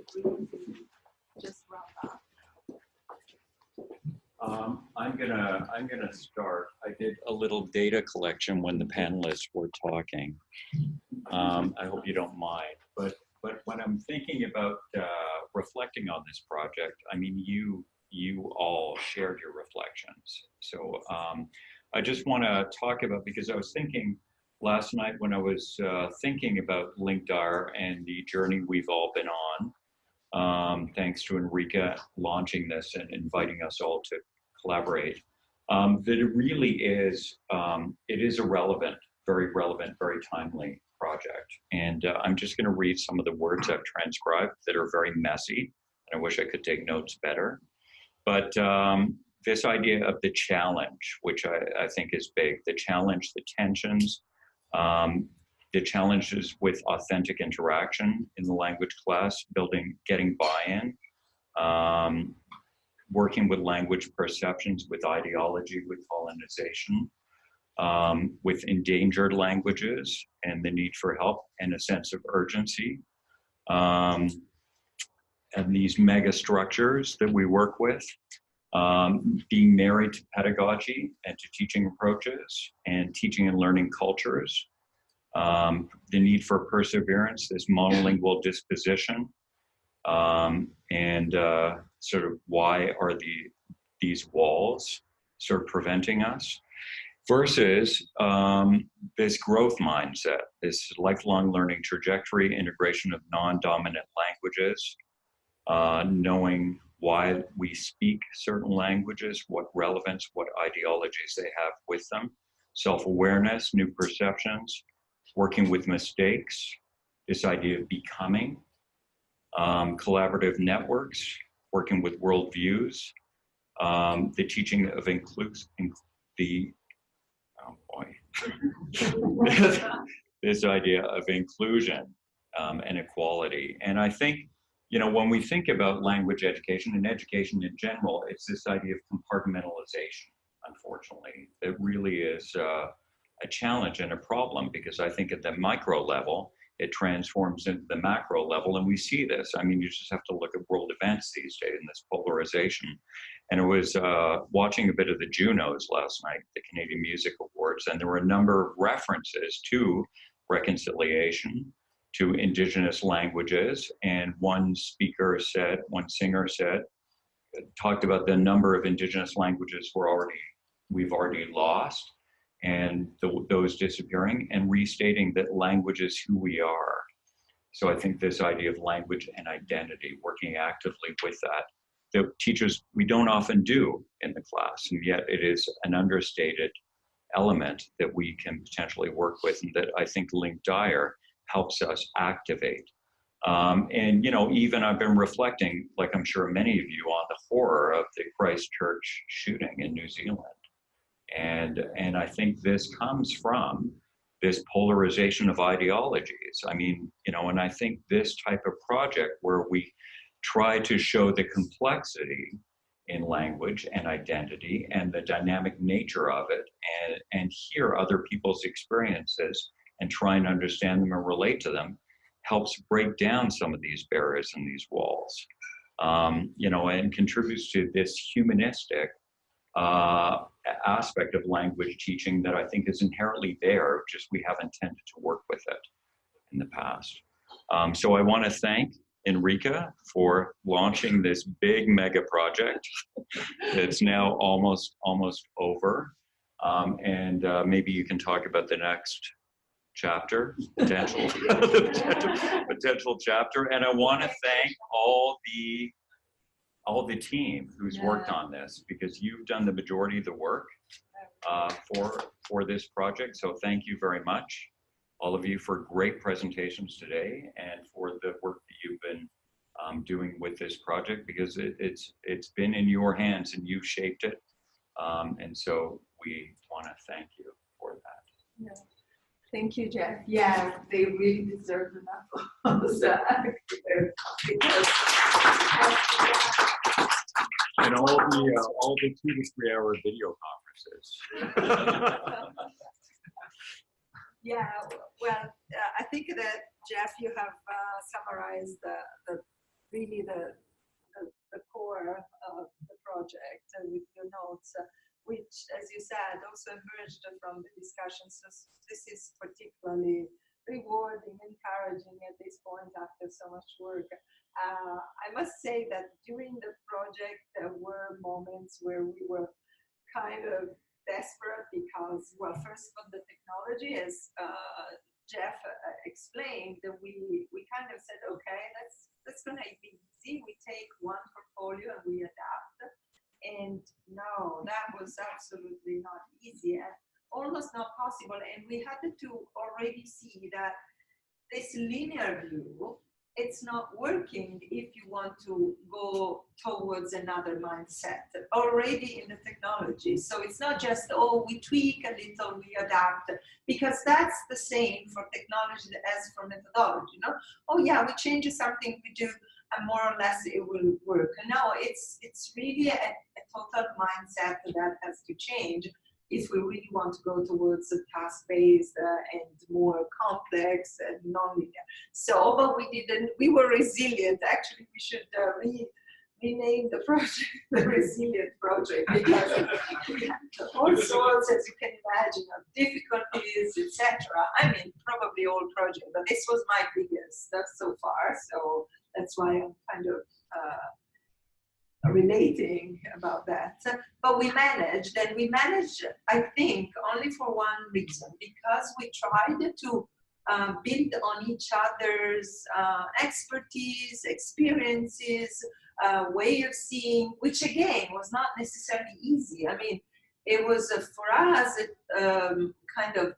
agree to just wrap up? I'm gonna start. I did a little data collection when the panelists were talking. I hope you don't mind, but when I'm thinking about reflecting on this project, I mean, you all shared your reflections. So I just want to talk about, because I was thinking last night when I was thinking about LINCDIRE and the journey we've all been on, thanks to Enrica launching this and inviting us all to collaborate, that it really is, it is a relevant, very timely project. And I'm just going to read some of the words I've transcribed that are very messy, and I wish I could take notes better. But this idea of the challenge, which I think is big, the challenge, the tensions, the challenges with authentic interaction in the language class, getting buy-in, working with language perceptions, with ideology, with colonization, with endangered languages and the need for help and a sense of urgency, and these mega structures that we work with, being married to pedagogy and to teaching approaches and teaching and learning cultures, the need for perseverance, this monolingual disposition, and sort of why are these walls sort of preventing us, versus this growth mindset, this lifelong learning trajectory, integration of non-dominant languages, knowing why we speak certain languages, what relevance, what ideologies they have with them, self-awareness, new perceptions, working with mistakes, this idea of becoming, collaborative networks, working with worldviews, the teaching of this idea of inclusion and equality. And I think, you know, when we think about language education and education in general, it's this idea of compartmentalization, unfortunately. It really is a challenge and a problem, because I think at the micro level, it transforms into the macro level, and we see this. I mean, you just have to look at world events these days in this polarization. And I was watching a bit of the Junos last night, the Canadian Music Awards, and there were a number of references to reconciliation, to Indigenous languages, and one singer said, talked about the number of Indigenous languages we've already lost, and those disappearing, and restating that language is who we are. So I think this idea of language and identity, working actively with that teachers, we don't often do in the class, and yet it is an understated element that we can potentially work with, and that I think LINCDIRE helps us activate. And, you know, even I've been reflecting, like I'm sure many of you, on the horror of the Christchurch shooting in New Zealand. And I think this comes from this polarization of ideologies. I mean, you know, and I think this type of project where we try to show the complexity in language and identity and the dynamic nature of it, and hear other people's experiences and try and understand them and relate to them, helps break down some of these barriers and these walls, you know, and contributes to this humanistic aspect of language teaching that I think is inherently there, just we haven't tended to work with it in the past. So I want to thank Enrica for launching this big mega project. It's now almost over, and maybe you can talk about the next chapter, potential chapter. And I want to thank all the team who's worked on this, because you've done the majority of the work for this project. So thank you very much, all of you, for great presentations today, and for the work that you've been doing with this project, because it's been in your hands and you've shaped it. And so we want to thank you for that. Yeah. Thank you, Jeff. Yeah, they really deserve an applause. And all the 2 to 3 hour video conferences. Yeah, well, I think that, Jeff, you have summarized really the core of the project with your notes, which, as you said, also emerged from the discussion. So this is particularly rewarding, encouraging at this point after so much work. I must say that during the project, there were moments where we were kind of desperate because, well, first of the technology, as Jeff explained, we kind of said, okay, that's gonna be easy. We take one portfolio and we adapt. And no, that was absolutely not easy and almost not possible. And we had to already see that this linear view, it's not working if you want to go towards another mindset already in the technology. So it's not just, oh, we tweak a little, we adapt, because that's the same for technology as for methodology, you know? Oh yeah, we change something, we do, and more or less it will work. No, it's really a total mindset that has to change if we really want to go towards a task-based and more complex and non-linear. So, but we were resilient. Actually, we should rename the project the Resilient Project, because we had all sorts, as you can imagine, of difficulties, etc. I mean, probably all projects, but this was my biggest so far. So that's why I'm kind of relating about that. But we managed, and we managed, I think, only for one reason, because we tried to build on each other's expertise, experiences, way of seeing, which again was not necessarily easy. I mean, it was for us kind of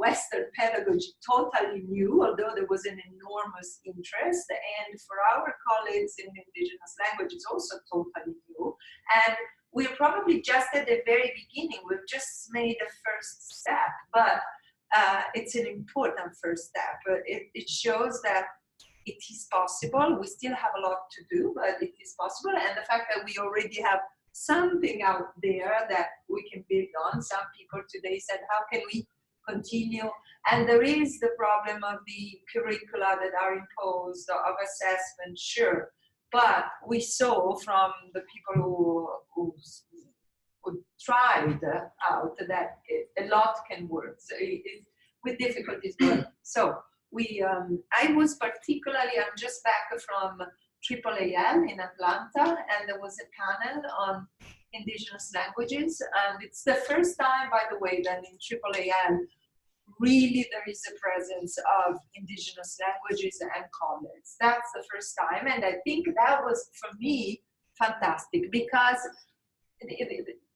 Western pedagogy totally new, although there was an enormous interest, and for our colleagues in indigenous languages also totally new. And we're probably just at the very beginning. We've just made the first step, but it's an important first step. It shows that it is possible. We still have a lot to do, but it is possible. And the fact that we already have something out there that we can build on. Some people today said, how can we continue? And there is the problem of the curricula that are imposed, of assessment, sure. But we saw from the people who tried out that a lot can work. So with difficulties, so I was particularly, I'm just back from AAAL in Atlanta, and there was a panel on indigenous languages, and it's the first time, by the way, that in AAAL really there is a presence of indigenous languages and colleagues. That's the first time, and I think that was, for me, fantastic, because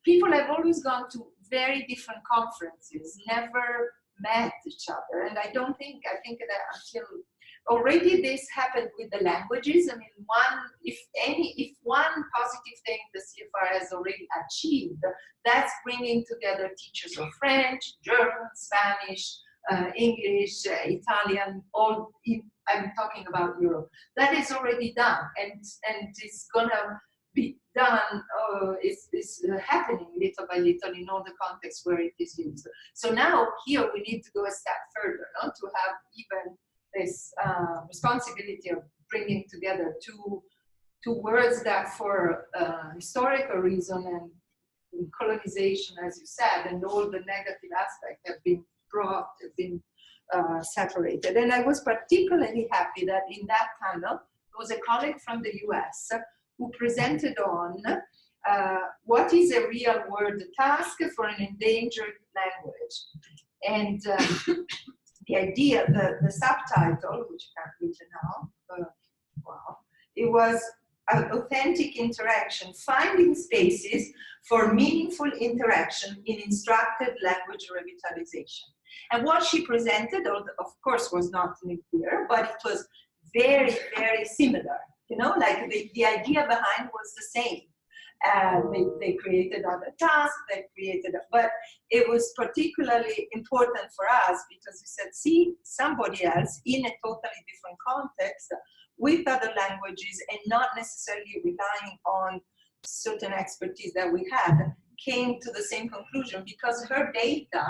people have always gone to very different conferences, never met each other, and I think that until already this happened with the languages. I mean, if one positive thing the CFR has already achieved, that's bringing together teachers of French, German, Spanish, English, Italian, I'm talking about Europe. That is already done, and it's gonna be done, is happening little by little in all the contexts where it is used. So now here we need to go a step further, no? To have even this responsibility of bringing together two words that for historical reason and colonization, as you said, and all the negative aspects have been separated. And I was particularly happy that in that panel, there was a colleague from the US who presented on what is a real world task for an endangered language. And the idea, the subtitle, which I can't read now, wow, it was authentic interaction, finding spaces for meaningful interaction in instructed language revitalization. And what she presented, of course, was not LINCDIRE, but it was very, very similar. You know, like the idea behind was the same. They created other tasks, but it was particularly important for us because we said, see somebody else in a totally different context with other languages and not necessarily relying on certain expertise that we had, came to the same conclusion because her data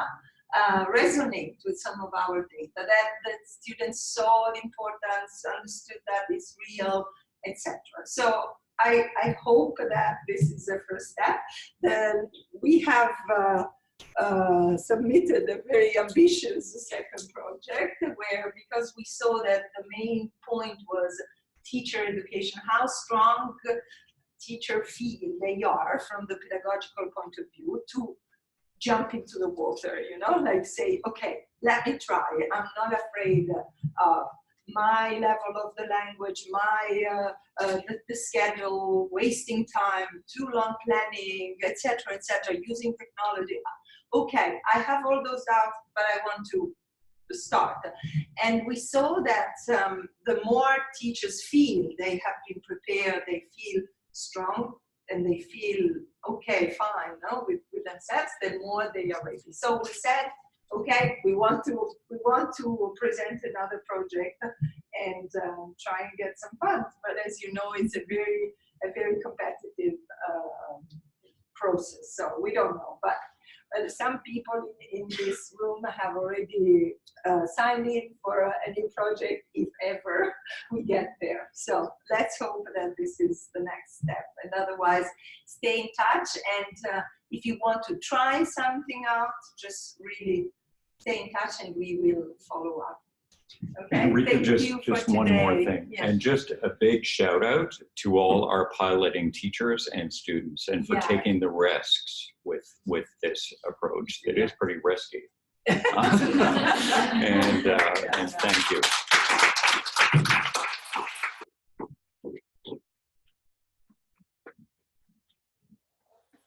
resonate with some of our data, that students saw the importance, understood that it's real, etc. So I hope that this is the first step. Then we have submitted a very ambitious second project where, because we saw that the main point was teacher education, how strong teacher feel they are from the pedagogical point of view to jump into the water, you know, like say, okay, let me try. I'm not afraid of my level of the language, my the schedule, wasting time, too long planning, etc., using technology. Okay, I have all those doubts, but I want to start. And we saw that the more teachers feel they have been prepared, they feel strong, and they feel okay, fine, no, with themselves, the more they are ready. So we said, okay, we want to present another project and try and get some funds. But as you know, it's a very competitive process. So we don't know. But some people in this room have already signed in for a new project if ever we get there. So let's hope that this is the next step. And otherwise, stay in touch. And if you want to try something out, just really stay in touch and we will follow up. Okay, Enrique, just one more thing. Yeah. And just a big shout out to all our piloting teachers and students, and for taking the risks with this approach. It is pretty risky. And thank you.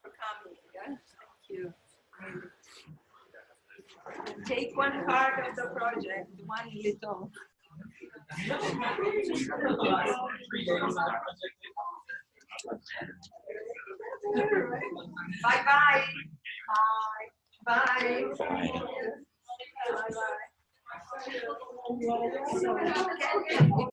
For coming, yeah? Thank you. Take one part of the project, one little. Bye-bye. Bye. Bye. Bye.